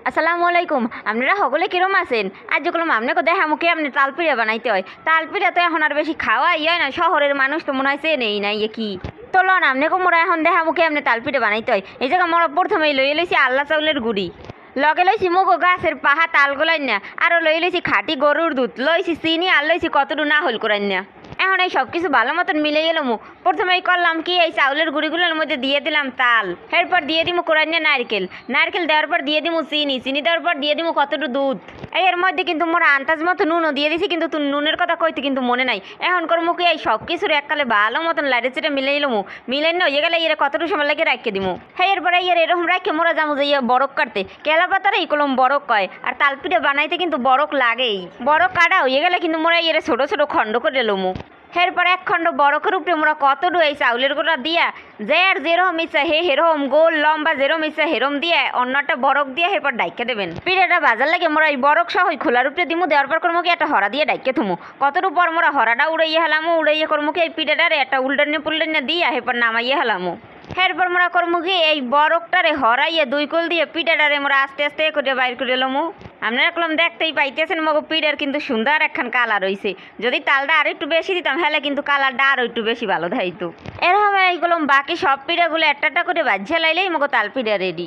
আসসালামু আলাইকুম। আপনারা সকলে কিরম আছেন? আজ কলম আপনাকে দেখা মুখে আপনি তালপিঠা বানাইতে হয়। তালপিঠা তো এখন আর বেশি খাওয়াই হয় না, শহরের মানুষ তো মনে হয় নেই নাই কি তো লন আপনাকে মোরা এখন দেখা মুখে আপনি তালপিঠা বানাইতে হয়। এই জায়গা মোরা প্রথমেই লইয়ে লইছি আল্লা চাউলের গুড়ি, লগে লইছি মুগো গাছের পাহা তাল গোলাই না, আরও লই লইছি খাঁটি গরুর দুধ, লইছি চিনি আর লইছি কতটু না হল করাই না। এখন এই সব কিছু ভালো মতন মিলে গেলাম। প্রথমেই করলাম কি, এই চাউলের গুঁড়িগুলোর মধ্যে দিয়ে দিলাম তাল, এরপর দিয়ে দিমু কোরাইনে নারকেল, নারকেল দেওয়ার পর দিয়ে দিমু চিনি, চিনি দেওয়ার পর দিয়ে দিমু কতটু দুধ। এর মধ্যে কিন্তু মোরা আন্দাজ মতো নুনও দিয়ে দিছি, কিন্তু নুনের কথা কইতে কিন্তু মনে নাই। এখন করবো কি, এই সব কিছুর এককালে ভালো মতন লাইটে চেটে মিলে এলামু, মিলে নইয়ে গেলে এর কতটু সময় লাগে রাখকে দিমু। হ্যাঁ এরপরে এরকম রাখে মোরা যাবো যে বরক কাটতে, কেলা পাতার এই কলম বরক কয়, আর তালপিঠা বানাইতে কিন্তু বরক লাগেই। বরক কাটা হয়ে গেলে কিন্তু মোরা ছোট ছোট খণ্ড করে এলমু। এরপর এক খণ্ড বরকের উপরে মোরা কতটু এই চাউলের গোড়া দিয়া, যে আর যেরকম ইচ্ছা হেরম গোল লম্বা যেরকম ইচ্ছা হেরম দিয়ে অন্যটা বরক দিয়ে এরপর ডাইকে দেবেন। পিঠাটা বাজার লাগে মোরা এই বরক সহ খোলার উপরে দিমু, দেওয়ার পর করমুখে একটা হরা দিয়ে ডাইকে থুমু। কতটু পর মোরা হরাটা উড়াইয়ে হেলামু, উড়াইয়ে করমুখে এই পিঠাটারে একটা উল্টানে পুল্টানে দিয়ে এরপর নামাইয়ে হেলামু। এরপর মোরা করমুখে এই বরকটারে হরাইয়ে দুই কোল দিয়ে পিঠাটারে মোরা আস্তে আস্তে করে বাইর করে এলামু। আপনারা কলম দেখতেই পাইতেছেন মগো পিঠার কিন্তু সুন্দর একখান কালার হয়েছে। যদি তালটা আরো একটু বেশি দিতাম হলে কিন্তু কালারটা আরও একটু বেশি ভালো থাকতো। এরকম এই কলম বাকি সব পিঠাগুলো একটা একটা করে বাজছে লাইলেই মগো তাল পিঠা রেডি।